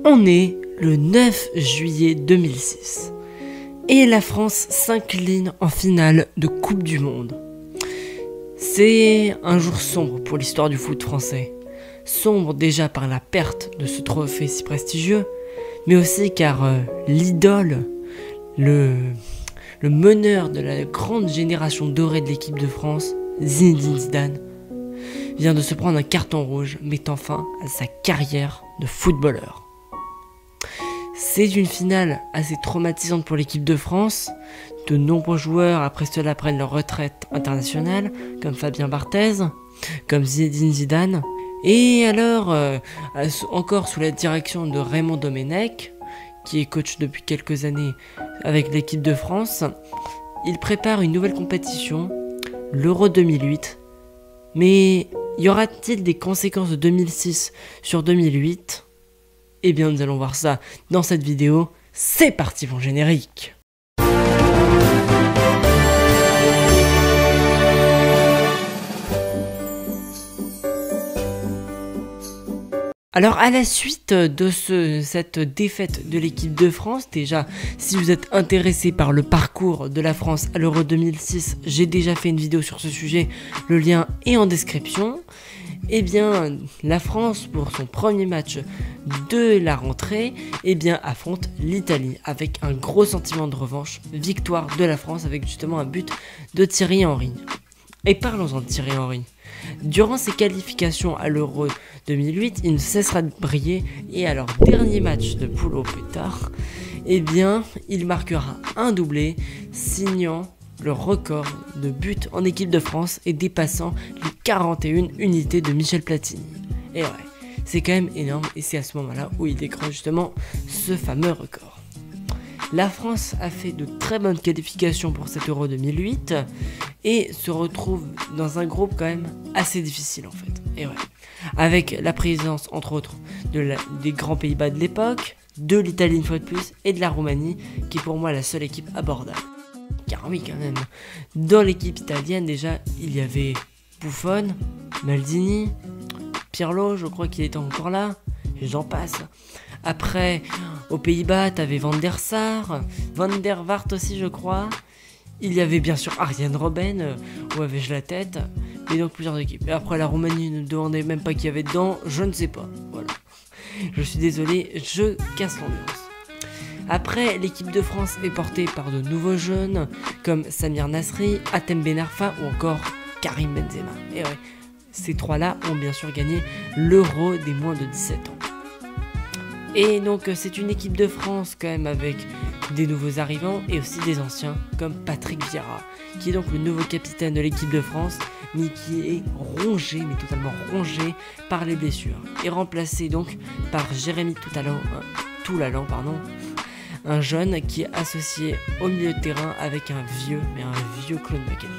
On est le 9 juillet 2006 et la France s'incline en finale de Coupe du Monde. C'est un jour sombre pour l'histoire du foot français. Sombre déjà par la perte de ce trophée si prestigieux, mais aussi car l'idole, le meneur de la grande génération dorée de l'équipe de France, Zinedine Zidane, vient de se prendre un carton rouge mettant fin à sa carrière de footballeur. C'est une finale assez traumatisante pour l'équipe de France. De nombreux joueurs après cela prennent leur retraite internationale, comme Fabien Barthez, comme Zinedine Zidane. Et alors, encore sous la direction de Raymond Domenech, qui est coach depuis quelques années avec l'équipe de France, il prépare une nouvelle compétition, l'Euro 2008. Mais y aura-t-il des conséquences de 2006 sur 2008 ? Eh bien, nous allons voir ça dans cette vidéo. C'est parti pour le générique. Alors à la suite de cette défaite de l'équipe de France, déjà si vous êtes intéressé par le parcours de la France à l'Euro 2006, j'ai déjà fait une vidéo sur ce sujet, le lien est en description. Eh bien la France pour son premier match de la rentrée, eh bien affronte l'Italie avec un gros sentiment de revanche, victoire de la France avec justement un but de Thierry Henry. Et parlons-en de Thierry Henry. Durant ses qualifications à l'Euro 2008, il ne cessera de briller et à leur dernier match de poule au pétard, eh bien, il marquera un doublé, signant le record de buts en équipe de France et dépassant les 41 unités de Michel Platini. Et ouais, c'est quand même énorme et c'est à ce moment-là où il décroche justement ce fameux record. La France a fait de très bonnes qualifications pour cet Euro 2008 et se retrouve dans un groupe quand même assez difficile en fait. Et ouais, avec la présence entre autres des grands Pays-Bas de l'époque, de l'Italie une fois de plus et de la Roumanie qui est pour moi la seule équipe abordable. Car oui quand même, dans l'équipe italienne déjà il y avait Buffon, Maldini, Pirlo je crois qu'il était encore là, et j'en passe. Après, aux Pays-Bas, t'avais Van der Sar, Van der Vaart aussi, je crois. Il y avait bien sûr Arjen Robben, où avais-je la tête, mais donc plusieurs équipes. Et après, la Roumanie ne demandait même pas qui y avait dedans, je ne sais pas. Voilà. Je suis désolé, je casse l'ambiance. Après, l'équipe de France est portée par de nouveaux jeunes, comme Samir Nasri, Hatem Ben Arfa ou encore Karim Benzema. Et ouais, ces trois-là ont bien sûr gagné l'Euro des moins de 17 ans. Et donc c'est une équipe de France quand même avec des nouveaux arrivants et aussi des anciens comme Patrick Vieira, qui est donc le nouveau capitaine de l'équipe de France, mais qui est rongé, mais totalement rongé par les blessures. Et remplacé donc par Jérémy Toulalan, un jeune qui est associé au milieu de terrain avec un vieux Claude Makélélé.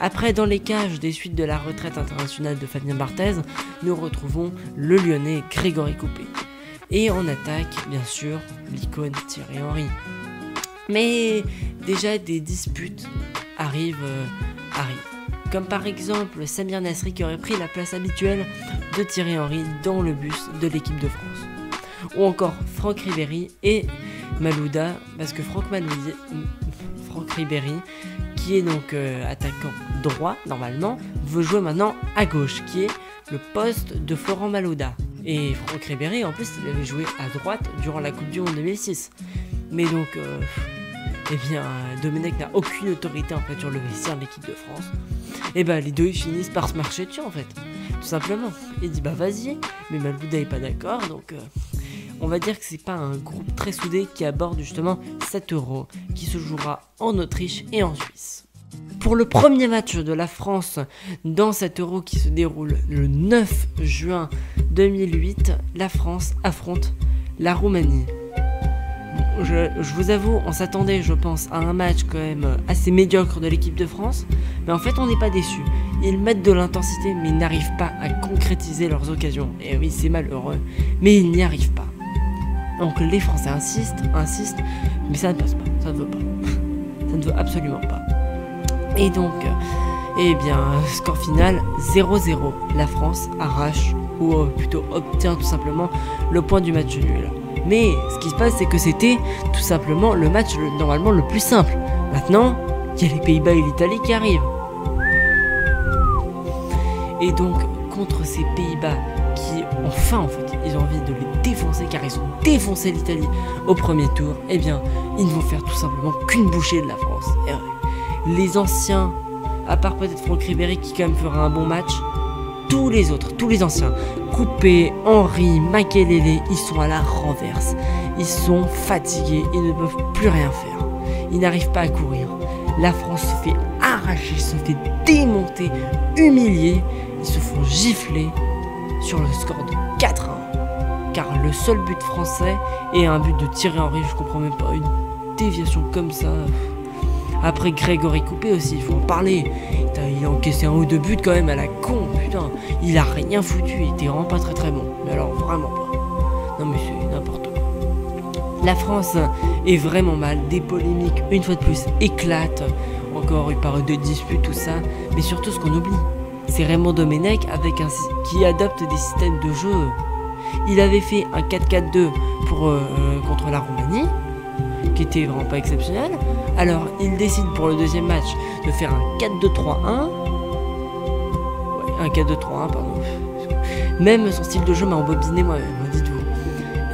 Après, dans les cages des suites de la retraite internationale de Fabien Barthez, nous retrouvons le Lyonnais Grégory Coupet. Et en attaque, bien sûr, l'icône Thierry Henry. Mais déjà des disputes arrivent. Comme par exemple Samir Nasri qui aurait pris la place habituelle de Thierry Henry dans le bus de l'équipe de France. Ou encore Franck Ribéry et Malouda, parce que Franck Ribéry, qui est donc attaquant droit normalement, veut jouer maintenant à gauche, qui est le poste de Florent Malouda. Et Franck Ribéry, en plus, il avait joué à droite durant la Coupe du Monde 2006. Mais donc, eh bien, Domenech n'a aucune autorité en fait sur le vestiaire de l'équipe de France. Et bah, les deux ils finissent par se marcher dessus en fait, tout simplement. Il dit bah vas-y, mais Malouda est pas d'accord, donc on va dire que c'est pas un groupe très soudé qui aborde justement cet Euro qui se jouera en Autriche et en Suisse. Pour le premier match de la France dans cet Euro qui se déroule le 9 juin 2008, la France affronte la Roumanie. Je vous avoue, on s'attendait, je pense, à un match quand même assez médiocre de l'équipe de France, mais en fait on n'est pas déçus. Ils mettent de l'intensité, mais ils n'arrivent pas à concrétiser leurs occasions. Et oui, c'est malheureux, mais ils n'y arrivent pas. Donc les Français insistent, mais ça ne passe pas, ça ne veut pas. Ça ne veut absolument pas. Et donc, Et bien, score final 0-0. La France arrache, ou plutôt obtient tout simplement le point du match nul. Mais ce qui se passe, c'est que c'était tout simplement le match normalement le plus simple. Maintenant, il y a les Pays-Bas et l'Italie qui arrivent. Et donc, contre ces Pays-Bas qui ont faim en fait, ils ont envie de les défoncer car ils ont défoncé l'Italie au premier tour, eh bien, ils ne vont faire tout simplement qu'une bouchée de la France. Et ouais, les anciens, à part peut-être Franck Ribéry qui quand même fera un bon match, tous les autres, tous les anciens, Coupé, Henry, Makelele, ils sont à la renverse. Ils sont fatigués, ils ne peuvent plus rien faire. Ils n'arrivent pas à courir. La France se fait arracher, se fait démonter, humilier. Ils se font gifler sur le score de 4-1. Car le seul but français est un but de Thierry Henry, je comprends même pas, une déviation comme ça. Après Grégory Coupé aussi, il faut en parler. Il a encaissé un ou deux buts quand même à la con, putain. Il a rien foutu, il était vraiment pas très bon. Mais alors vraiment pas. Non mais c'est n'importe quoi. La France est vraiment mal, des polémiques une fois de plus éclatent. Encore une parole de disputes, tout ça. Mais surtout ce qu'on oublie, c'est Raymond Domenech qui adopte des systèmes de jeu. Il avait fait un 4-4-2 contre la Roumanie, qui était vraiment pas exceptionnel. Alors il décide pour le deuxième match de faire un 4-2-3-1. Ouais, un 4-2-3-1, pardon. Même son style de jeu m'a embobiné moi-même, dites-vous.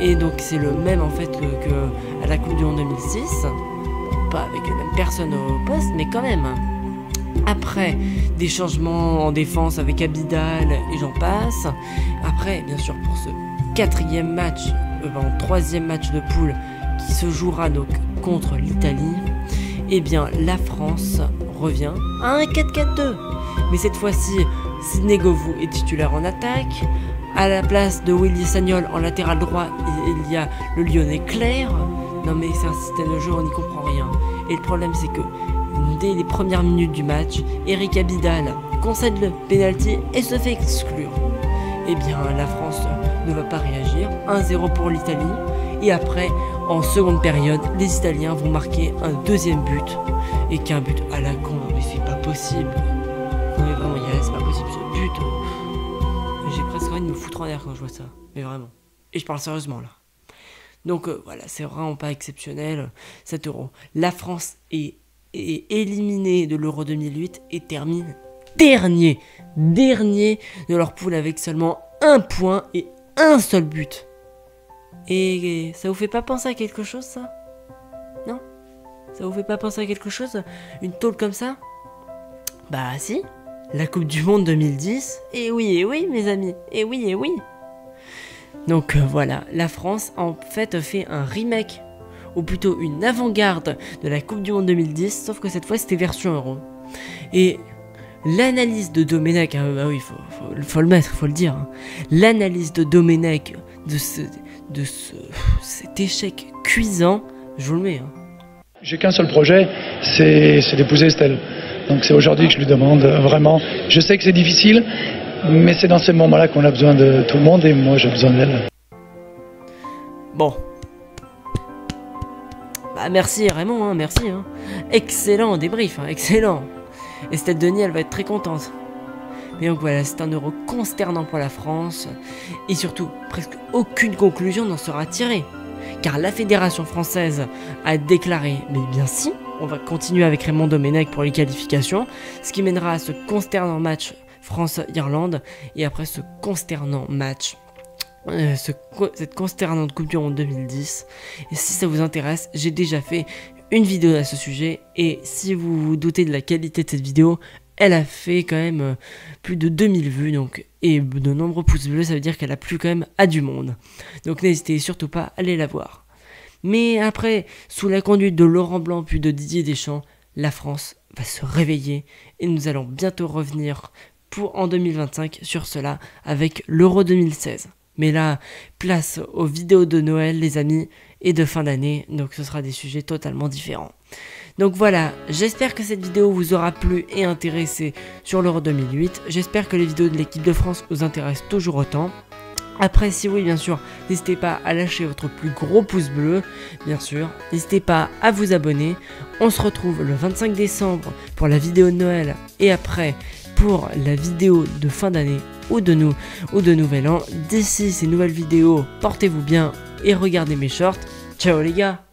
Et donc c'est le même en fait que à la Coupe du Monde 2006. Bon, pas avec les mêmes personnes au poste, mais quand même. Après des changements en défense avec Abidal et j'en passe. Après, bien sûr, pour ce quatrième match, troisième match de poule qui se jouera donc contre l'Italie, eh bien la France revient à un 4-4-2. Mais cette fois-ci, Sidney Govou est titulaire en attaque. À la place de Willy Sagnol en latéral droit, il y a le Lyonnais Clerc. Non mais c'est un système de jeu, on n'y comprend rien. Et le problème c'est que dès les premières minutes du match, Eric Abidal concède le penalty et se fait exclure. Eh bien la France ne va pas réagir, 1-0 pour l'Italie. Et après, en seconde période, les Italiens vont marquer un deuxième but. Et qu'un but à la con, mais c'est pas possible. Non mais vraiment, c'est pas possible ce but. J'ai presque envie de me foutre en l'air quand je vois ça. Mais vraiment. Et je parle sérieusement là. Donc voilà, c'est vraiment pas exceptionnel. 7 €. La France est éliminée de l'Euro 2008 et termine dernier de leur poule avec seulement 1 point et un seul but. Et ça vous fait pas penser à quelque chose, ça? Non? Ça vous fait pas penser à quelque chose? Une tôle comme ça? Bah si, la Coupe du Monde 2010. Et oui, mes amis. Et oui. Donc voilà, la France en fait fait un remake, ou plutôt une avant-garde de la Coupe du Monde 2010, sauf que cette fois c'était version Euro. Et l'analyse de Domenech, bah oui, faut le mettre, faut le dire. Hein. L'analyse de Domenech de cet échec cuisant, je vous le mets. Hein. J'ai qu'un seul projet, c'est d'épouser Estelle. Donc c'est aujourd'hui que je lui demande vraiment. Je sais que c'est difficile, mais c'est dans ces moments-là qu'on a besoin de tout le monde et moi j'ai besoin d'elle. Bon. Bah merci Raymond, hein, merci. Hein. Excellent débrief, hein, excellent. Estelle Denis, elle va être très contente. Mais donc voilà, c'est un Euro consternant pour la France. Et surtout, presque aucune conclusion n'en sera tirée. Car la fédération française a déclaré, mais bien si, on va continuer avec Raymond Domenech pour les qualifications. Ce qui mènera à ce consternant match France-Irlande. Et après ce consternant match, cette consternante Coupe du Monde 2010. Et si ça vous intéresse, j'ai déjà fait une vidéo à ce sujet. Et si vous vous doutez de la qualité de cette vidéo, elle a fait quand même plus de 2000 vues, donc, et de nombreux pouces bleus, ça veut dire qu'elle a plu quand même à du monde. Donc n'hésitez surtout pas à aller la voir. Mais après, sous la conduite de Laurent Blanc puis de Didier Deschamps, la France va se réveiller et nous allons bientôt revenir en 2025 sur cela avec l'Euro 2016. Mais là, place aux vidéos de Noël, les amis, et de fin d'année, donc ce sera des sujets totalement différents. Donc voilà, j'espère que cette vidéo vous aura plu et intéressé sur l'Euro 2008. J'espère que les vidéos de l'équipe de France vous intéressent toujours autant. Après, si oui, bien sûr, n'hésitez pas à lâcher votre plus gros pouce bleu, bien sûr. N'hésitez pas à vous abonner. On se retrouve le 25 décembre pour la vidéo de Noël et après pour la vidéo de fin d'année ou de nouvel an. D'ici ces nouvelles vidéos, portez-vous bien et regardez mes shorts. Ciao les gars!